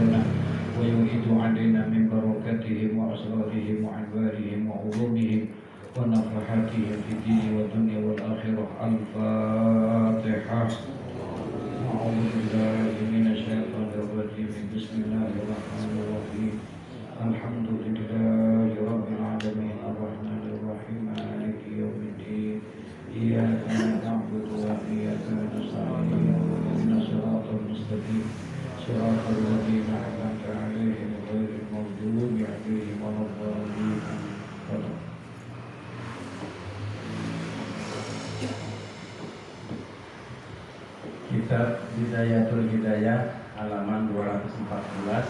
لنا ويعيد علينا من بركاتهم وأسرارهم وأنوارهم وعلومهم ونفحاتهم في الدين والدنيا والآخرة. الفاتحة. أعوذ بالله من الشيطان الرجيم. بسم الله الرحمن الرحيم. الحمد لله رب العالمين الرحمن الرحيم مالك يوم الدين إياك نعبد وإياك نستعين اهدنا الصراط المستقيم صراط الذين أنعمت عليهم غير المغضوب عليهم ولا الضالين. Kitab Bidayatul Hidayah halaman 214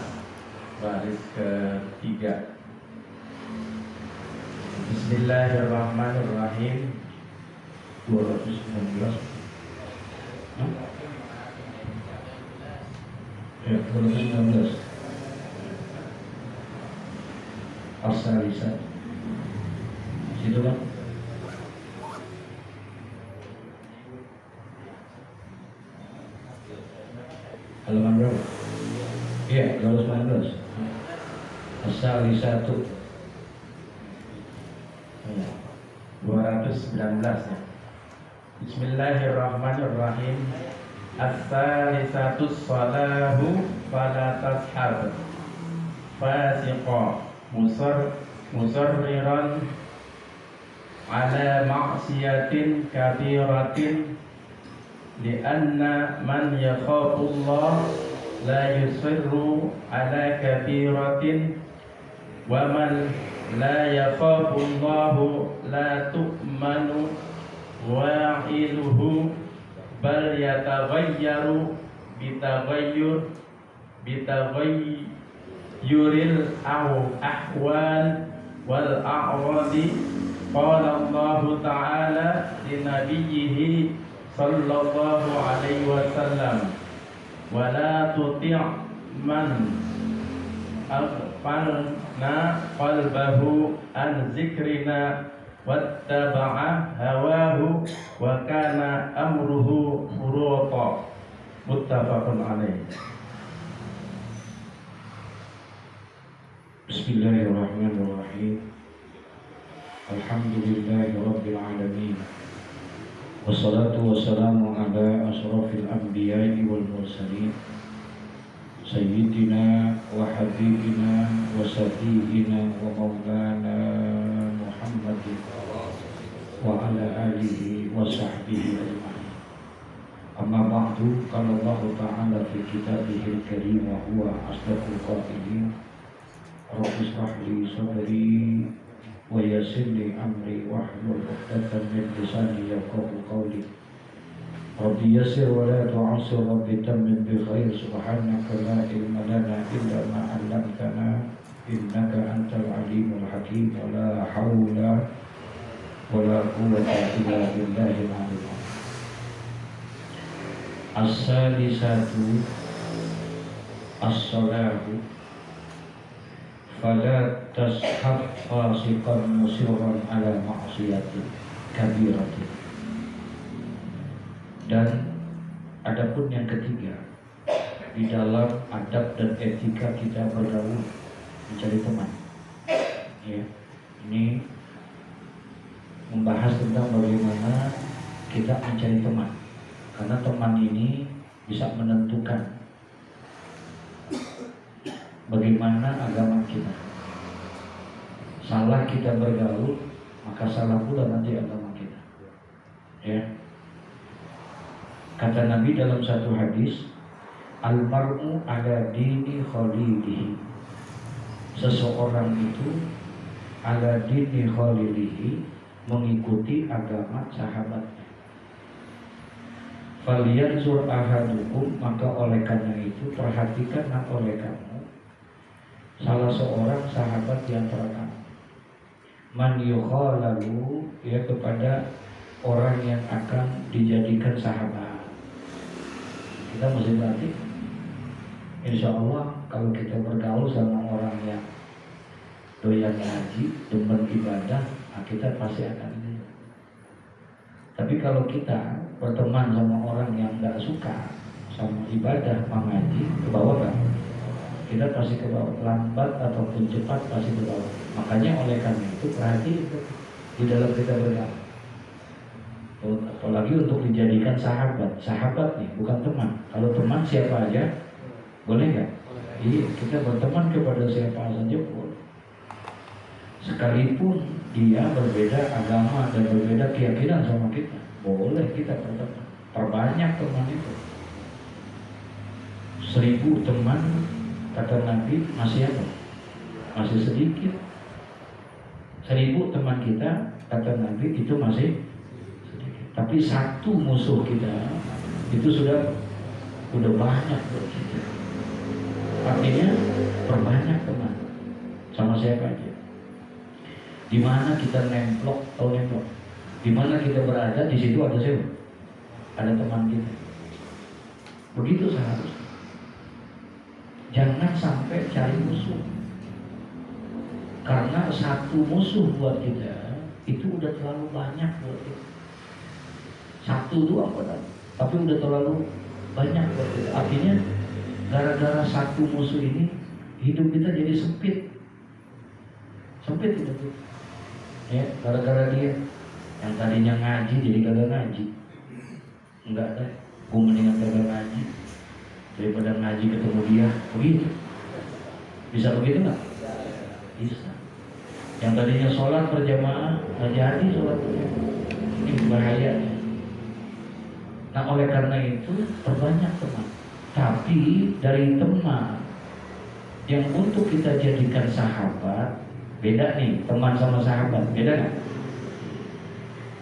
baris ketiga. Bismillahirrahmanirrahim. 219 ya 219 As-Salisah situ kan halaman berapa? Iya 219 As-Salisah 219 ya. Bismillahirrahmanirrahim. As-salisatus salahu fala tashab fasiqa musarriran ala ma'siyatin kabiratin lianna man yakhafullah la yusirru ala kabiratin wa man la yakhafullahu la tu'manu wa'iluhu bal yataghayyaru bitaghayyuril ahwal wal a'radi. Qala Allah ta'ala li nabiyyihi sallallahu alaihi wasallam wa la tuti' man aghfalna qalbahu an zikrina wattaba'a hawahu wa kana amruhu furuta. Muttafaqun alaih. Bismillahirrahmanirrahim. Alhamdulillahi rabbil alamin. Wassalatu wassalamu ala asrafil anbiya'i wal mursalin Sayyidina wa habibina wa sayyidina wa maulana Muhammadin wa ala alihi wa sahbihi ajma'in. Amma ba'du, qala Allah ta'ala fi kitabihil karim wa huwa asdaqul qailin. Rabbi shrah li sadri wa yassir li amri wahlul 'uqdatam min lisani yafqahu qawli. Rabbi yassir wa la tu'assir, Rabbi tammim bi khair. Subhanaka la ilma lana illa ma 'allamtana innaka antal alimul hakim. Wa la hawla wa la quwwata illa billahil aliyyil azim. As-salisatu as-salahu fala tashab fasiqan musirran ala ma'siyatin kabiratin. Dan adapun yang ketiga, di dalam adab dan etika kita bergaul, mencari teman ya, ini membahas tentang bagaimana kita mencari teman, karena teman ini bisa menentukan bagaimana agama kita. Salah kita bergaul, maka salah pula nanti agama kita ya. Kata Nabi dalam satu hadis, al-mar'u ala dini khalilihi. Seseorang itu ala dini khalilihi, mengikuti agama sahabatnya. Falyanzur ahadukum, maka oleh karena itu perhatikanlah oleh kamu salah seorang sahabat yang terkenal. Man yukhalalu, ya, kepada orang yang akan dijadikan sahabat. Kita mesti berarti, insya Allah kalau kita bergaul sama orang yang doyan ngaji, demen ibadah, nah kita pasti akan ini. Tapi kalau kita berteman sama orang yang nggak suka sama ibadah, mengaji, ke bawah kan? kita pasti ke bawah, lambat ataupun cepat pasti ke bawah. Makanya oleh karena itu perhatikan di dalam kita beragama. Apalagi untuk dijadikan sahabat nih, bukan teman. Kalau teman siapa aja, boleh nggak? Iya, kita berteman kepada siapa saja boleh. Sekalipun dia berbeda agama dan berbeda keyakinan sama kita, boleh kita berteman. Perbanyak teman itu. 1000 teman, kata Nabi, masih apa? Masih sedikit. 1000 teman kita, kata Nabi, itu masih sedikit. Tapi satu musuh kita itu sudah banyak buat kita. Artinya perbanyak teman sama siapa aja. Di mana kita nemplok, di mana kita berada, di situ ada siapa? Ada teman kita. Begitu seharusnya. Jangan sampai cari musuh. Karena satu musuh buat kita itu udah terlalu banyak buat kita. 1 2 padahal, tapi udah terlalu banyak buat kita. Artinya gara-gara satu musuh ini hidup kita jadi sempit hidup kita. Ya, gara-gara dia yang tadinya ngaji jadi kagak ngaji. Enggak deh, gue mendingan kagak ngaji daripada ngaji ketemu dia. Begitu. Bisa begitu nggak? Bisa. Yang tadinya sholat berjamaah nggak jadi sholat berjamaah. Ini bahayanya. Nah, oleh karena itu perbanyak teman. Tapi dari teman yang untuk kita jadikan sahabat, beda nih, teman sama sahabat, beda nggak?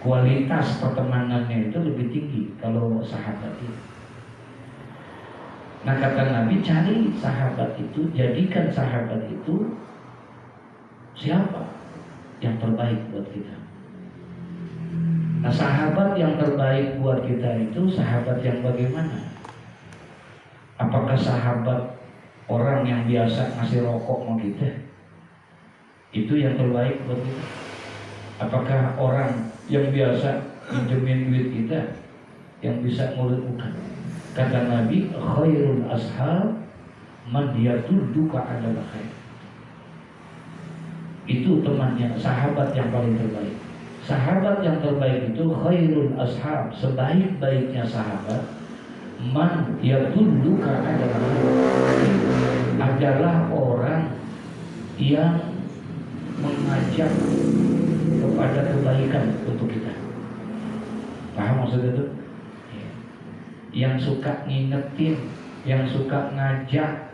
Kualitas pertemanannya itu lebih tinggi kalau sahabat itu. Nah, kata Nabi, cari sahabat itu, jadikan sahabat itu siapa yang terbaik buat kita. Nah, sahabat yang terbaik buat kita itu sahabat yang bagaimana? Apakah sahabat orang yang biasa ngasih rokok sama kita? Itu yang terbaik buat kita. Apakah orang yang biasa pinjemin duit kita, yang bisa ngurut bukan? Kata Nabi, khairul ashab man yadulluka ala khair. Itu temannya, sahabat yang paling terbaik. Sahabat yang terbaik itu khairul ashab, sebaik-baiknya sahabat, man yadulluka ala khair, adalah orang yang mengajak kepada kebaikan untuk kita. Paham maksudnya itu? Yang suka ngingetin, yang suka ngajak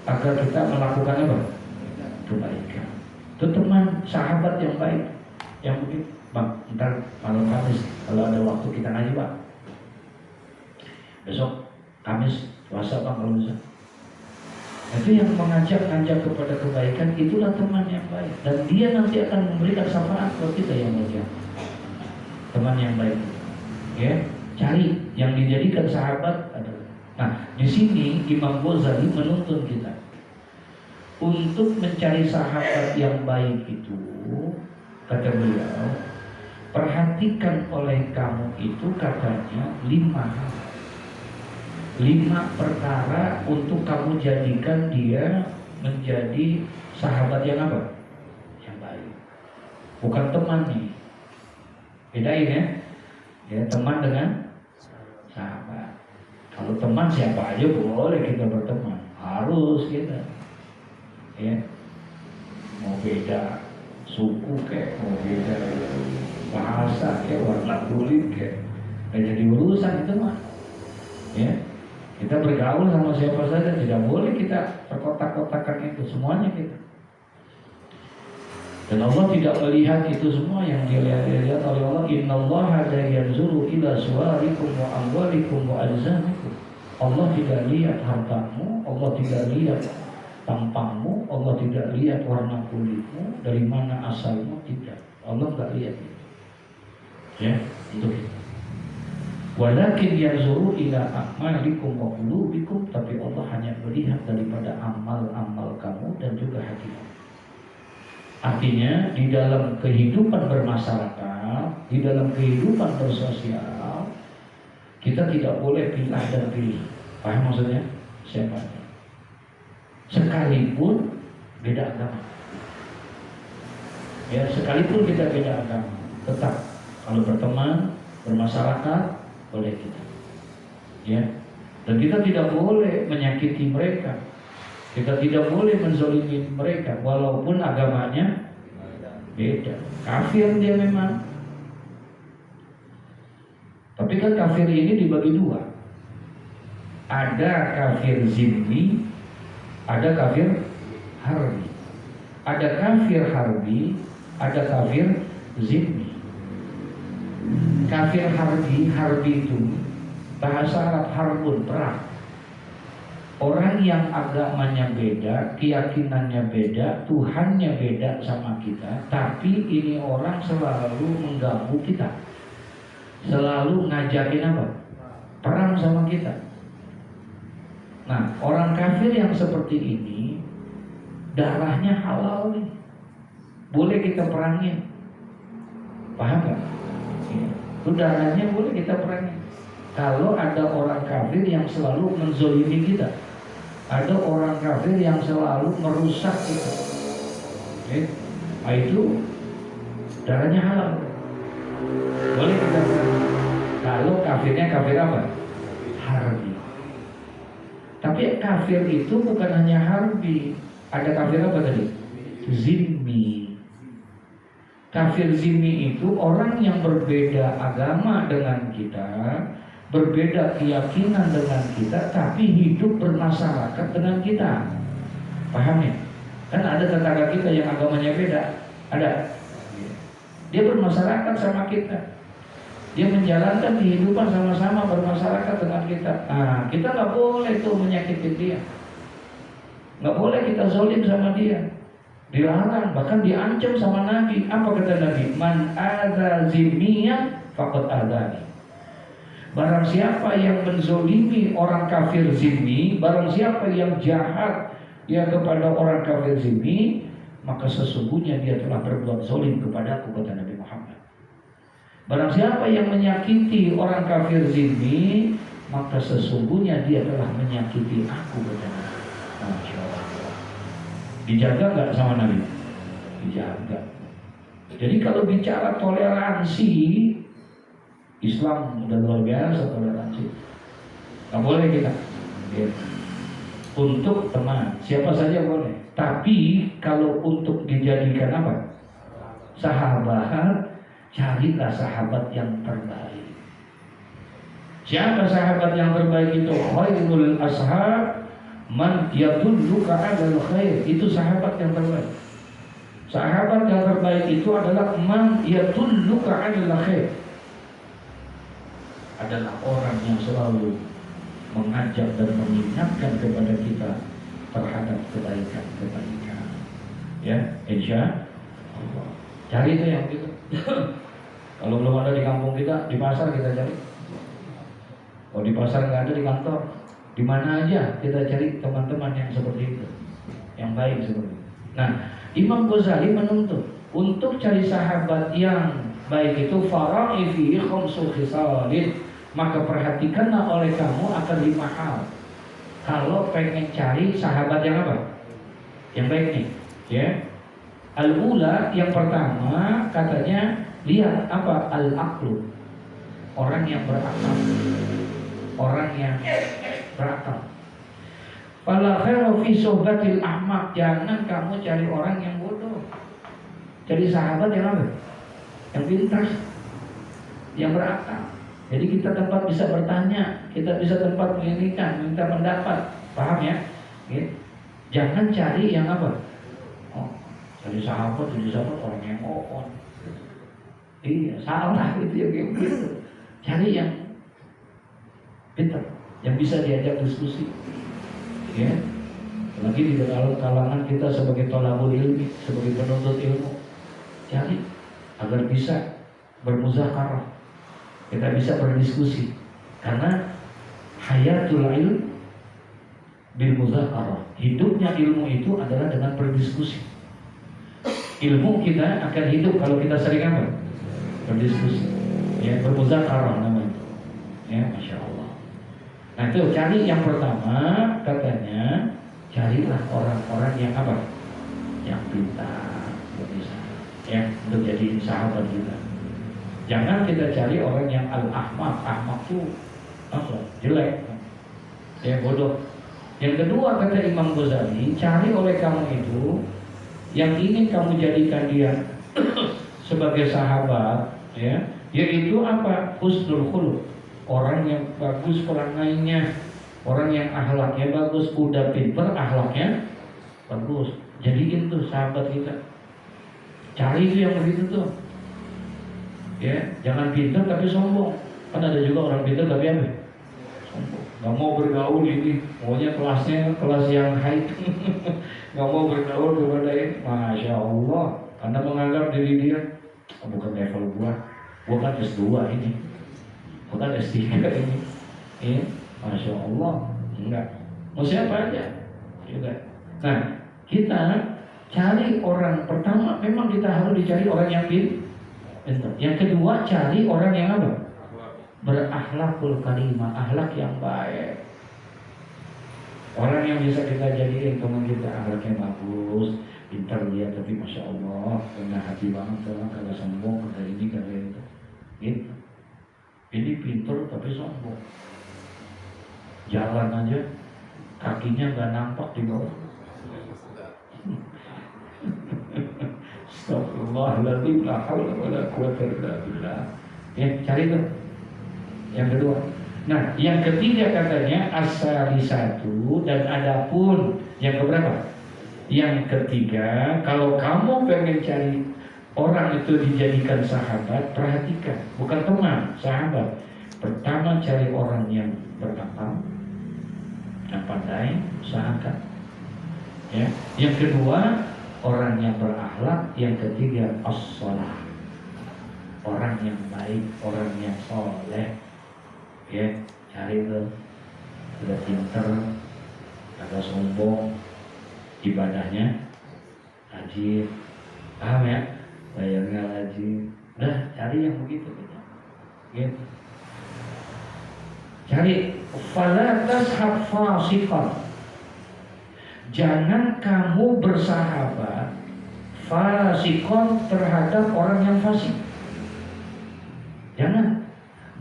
agar kita melakukan apa? Kebaikan. Itu teman sahabat yang baik. Yang begitu, Bang, ntar malam Kamis kalau ada waktu kita ngaji, Pak. Besok Kamis puasa, Bang, kalau bisa. Itu yang mengajak kepada kebaikan, itulah teman yang baik. Dan dia nanti akan memberikan syafaat buat kita yang mulia. Teman yang baik. Ya, cari yang dijadikan sahabat adalah. Nah, di sini Imam Ghazali menuntun kita untuk mencari sahabat yang baik itu, kata beliau, perhatikan oleh kamu itu katanya 5 perkara untuk kamu jadikan dia menjadi sahabat yang apa? Yang baik. Bukan teman nih. Bedain ya. Ya, teman dengan sahabat. Kalau teman siapa aja boleh kita berteman. Harus kita. Ya. Mau beda suku kayak, mau beda bahasa kayak, warna kulit kayak, gak jadi urusan itu mah. Ya. Kita bergaul sama siapa saja, tidak boleh kita terkotak-kotakan itu, semuanya kita. Dan Allah tidak melihat itu semua yang dilihat oleh Allah. Innallaha la yanzuru ila suwarikum wa amwalikum wa ajzamikum. Allah tidak lihat hartamu, Allah tidak lihat tampangmu, Allah tidak lihat warna kulitmu, dari mana asalmu, tidak. Allah tidak lihat itu. Ya, untuk itu. Walakin yanzuru ila a'malikum wa qulubikum, tapi Allah hanya melihat daripada amal-amal kamu dan juga hatimu. Artinya di dalam kehidupan bermasyarakat, di dalam kehidupan bersosial, kita tidak boleh pilih dan pilih. Paham maksudnya? Siapa? sekalipun beda agama. Ya, sekalipun kita beda agama, tetap kalau berteman, bermasyarakat boleh kita. Ya, dan kita tidak boleh menyakiti mereka. Kita tidak boleh menzalimi mereka walaupun agamanya beda. Kafir dia memang. Tapi kan kafir ini dibagi dua. Ada kafir zimmi, ada kafir harbi. Ada kafir harbi, ada kafir zimmi. Kafir harbi itu bahasa Arab harbun, perang. Orang yang agamanya beda, keyakinannya beda, Tuhannya beda sama kita, tapi ini orang selalu mengganggu kita, selalu ngajakin apa? Perang sama kita. Nah, orang kafir yang seperti ini darahnya halal nih, boleh kita perangin. Paham gak? Itu darahnya boleh kita perangin. Kalau ada orang kafir yang selalu menzolimi kita, ada orang kafir yang selalu merusak kita, nah itu darahnya halal, boleh kita perangin. Kalau kafirnya kafir apa? Harbi. Tapi kafir itu bukan hanya harbi, ada kafir apa tadi? Zimmi. Kafir zimmi itu orang yang berbeda agama dengan kita, berbeda keyakinan dengan kita, tapi hidup bermasyarakat dengan kita. Paham ya? Kan ada tetangga kita yang agamanya beda, ada. Dia bermasyarakat sama kita, dia menjalankan kehidupan sama-sama bermasyarakat dengan kita. Nah, kita nggak boleh tuh menyakiti dia, nggak boleh kita zalim sama dia, dilarang, bahkan diancam sama Nabi. Apa kata Nabi? Man adza zimmiyan faqad adzani. Barang siapa yang menzolimi orang kafir zimmi, barang siapa yang jahat ya kepada orang kafir zimmi, maka sesungguhnya dia telah berbuat zalim kepadaku, kata Nabi Muhammad. Barang siapa yang menyakiti orang kafir zimmi, maka sesungguhnya dia telah menyakiti aku, kata Nabi. Masya Allah. Dijaga nggak sama Nabi? Dijaga. Jadi kalau bicara toleransi, Islam udah luar biasa toleransi. Nggak boleh kita untuk teman siapa saja boleh. Tapi kalau untuk dijadikan apa? Sahabat, carilah sahabat yang terbaik. Siapa sahabat yang terbaik itu? Khairul ashab man yadulluka 'alal khair. Itu sahabat yang terbaik. Sahabat yang terbaik itu adalah man yadulluka 'alal khair. Adalah orang yang selalu mengajak dan mengingatkan kepada kita terhadap kebaikan-kebaikan. Ya, insya Allah. Cari itu yang gitu. Kalau belum ada di kampung kita, di pasar kita cari. Kalau di pasar nggak ada, di kantor, di mana aja kita cari teman-teman yang seperti itu, yang baik seperti itu. Nah, Imam Ghazali menuntut untuk cari sahabat yang baik itu fara'i fi khamsu khisalin, maka perhatikanlah oleh kamu akan 5 hal. Kalau pengen cari sahabat yang apa? Yang baik nih, ya. Al-ula, yang pertama katanya lihat apa? Al-aqlu. Orang yang berakal. Orang yang berakal. Fala khairu fi suhbatil ahmaq. Jangan kamu cari orang yang bodoh. Cari sahabat yang apa? Yang pintar, yang berakal. Jadi kita tempat bisa bertanya, kita bisa tempat menginginkan, minta pendapat. Paham ya? Jangan cari yang apa? Oh, cari sahabat orang yang on. Iya, salah itu yang gitu. Cari yang pintar, yang bisa diajak diskusi. Ya. Lagi di dalam kalangan kita sebagai thalabul ilmi, sebagai penuntut ilmu, cari agar bisa bermuzakarah, kita bisa berdiskusi. Karena hayatul ilm bil muzakarah, hidupnya ilmu itu adalah dengan berdiskusi. Ilmu kita akan hidup kalau kita sering apa? Berdiskusi. Ya, bermuzakarah namanya. Ya, masya Allah. Nah itu cari yang pertama katanya, cari carilah orang-orang yang apa? Yang pintar, bisa ya untuk jadi sahabat kita. Jangan kita cari orang yang al-ahmaq. Ahmaq tuh apa? Jelek, ya bodoh. Yang kedua kata Imam Ghazali, cari oleh kamu itu yang ingin kamu jadikan dia sebagai sahabat, ya, yaitu apa? Husnul khuluq, orang yang bagus perangainya, orang yang akhlaknya bagus, udah pinter akhlaknya bagus. Jadiin tuh sahabat kita. Cari itu yang begitu tuh. Ya, jangan pinter tapi sombong. Kan ada juga orang pinter tapi apa? Sombong. Gak mau bergaul ini, maunya kelasnya kelas yang high. Gak mau bergaul kepada ini. Masya Allah, karena menganggap diri dia bukan level gua kan S2 ini, bukan S3 ini. Masya Allah, enggak. Mau siapa aja, juga. Nah, kita cari orang pertama, memang kita harus dicari orang yang pintar. Yang kedua, cari orang yang apa? Berakhlakul karimah, akhlak yang baik. Orang yang bisa kita jadiin teman kita, akhlaknya bagus, pintar dia, tapi masya Allah, rendah hati banget, kalau sombong, kata ini, kata itu. Gitu. Ini pintar tapi sombong. Jalan aja, kakinya nggak nampak di bawah. Astagfirullahaladzim, la haula wala quwwata illa billah. Ya, cari tuh. Yang kedua. Nah, yang ketiga katanya as-salisatu, dan adapun yang keberapa? Yang ketiga, kalau kamu pengen cari orang itu dijadikan sahabat, perhatikan, bukan teman, sahabat. Pertama, cari orang yang berakal, yang pandai, sahabat. Ya. Yang kedua, orang yang berakhlak. Yang ketiga, as-shalah, orang yang baik, orang yang soleh. Ya, cari tuh, sudah pinter, agak sombong, ibadahnya rajin, paham ya? Bayarnya rajin. Udah, cari yang begitu gitu. Gitu. Cari fala tashab fasiqan. Jangan kamu bersahabat fasikon terhadap orang yang fasik.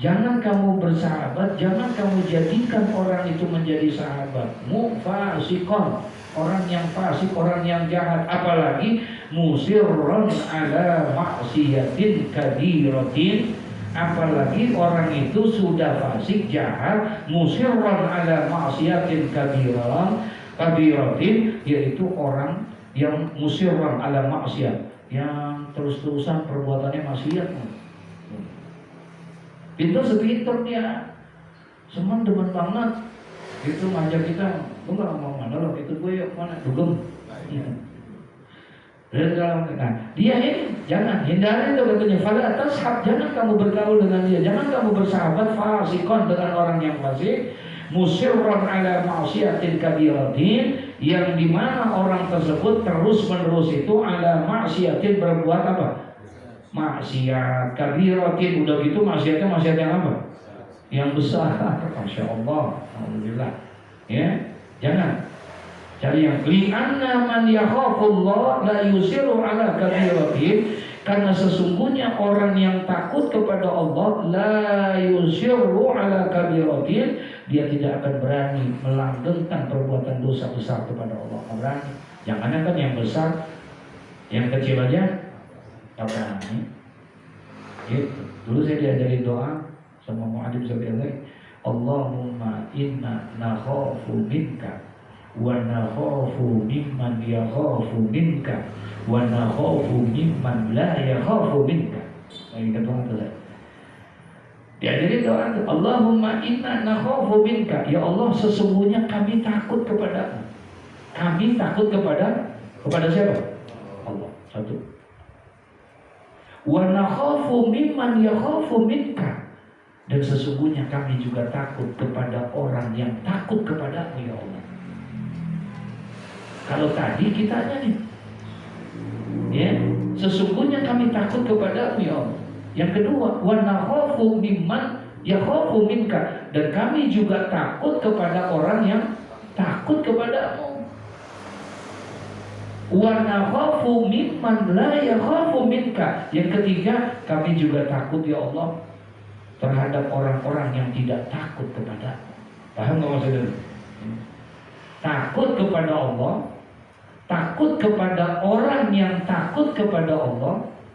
Jangan kamu bersahabat, jangan kamu jadikan orang itu menjadi sahabatmu fasikon, orang yang fasik, orang yang jahat, apalagi musirron ala maksiatin kabiratin, apalagi orang itu sudah fasik, jahat, musirron ala maksiatin kabiratin, yaitu orang yang musirron ala maksiat, yang terus-terusan perbuatannya maksiat. Pintar sepintar dia, semen demen banget, itu ngajak kita, lu nggak mau mana loh, itu gue yuk mana, dugem. Nah, dia ini jangan hindari itu katanya, fala tashab, jangan kamu bergaul dengan dia, jangan kamu bersahabat fasikon dengan orang yang fasik, musirron ala maksiatin kabiratin, yang dimana orang tersebut terus menerus itu ala maksiatin, berbuat apa? Maksiat kabiratin. Udah gitu maksiatnya maksiat yang apa? Yang besar. Masya Allah, alhamdulillah. Ya, jangan cari yang li'anna man yakhafullah la yusiru ala kabiratin, karena sesungguhnya orang yang takut kepada Allah la yusiru ala kabiratin, dia tidak akan berani melanggengkan perbuatan dosa besar kepada Allah. Berani. Jangan kan yang besar, yang kecil aja tak berani. Gitu. Dulu saya diajarin doa sama mu'adim sebenarnya, Allahumma inna nakhafu minka wa nakhafu mimman yakhafu minka wa nakhafu mimman la yakhafu minka. Ini kata saya. Diajarin doa, Allahumma inna nakhafu minka, ya Allah sesungguhnya kami takut kepadamu. Kami takut kepada siapa? Allah. Satu. Wa nakhafu mimman yakhafu minka, dan sesungguhnya kami juga takut kepada orang yang takut kepadamu ya Allah. Kalau tadi kitanya nih, ya, sesungguhnya kami takut kepadamu ya Allah. Yang kedua, wa nakhafu mimman yakhafu minka, dan kami juga takut kepada orang yang takut kepadamu. Wa nakhafu mimman la yakhafu minka. Yang ketiga, kami juga takut ya Allah terhadap orang-orang yang tidak takut kepada. Paham nggak maksudnya? Takut kepada Allah, takut kepada orang yang takut kepada Allah,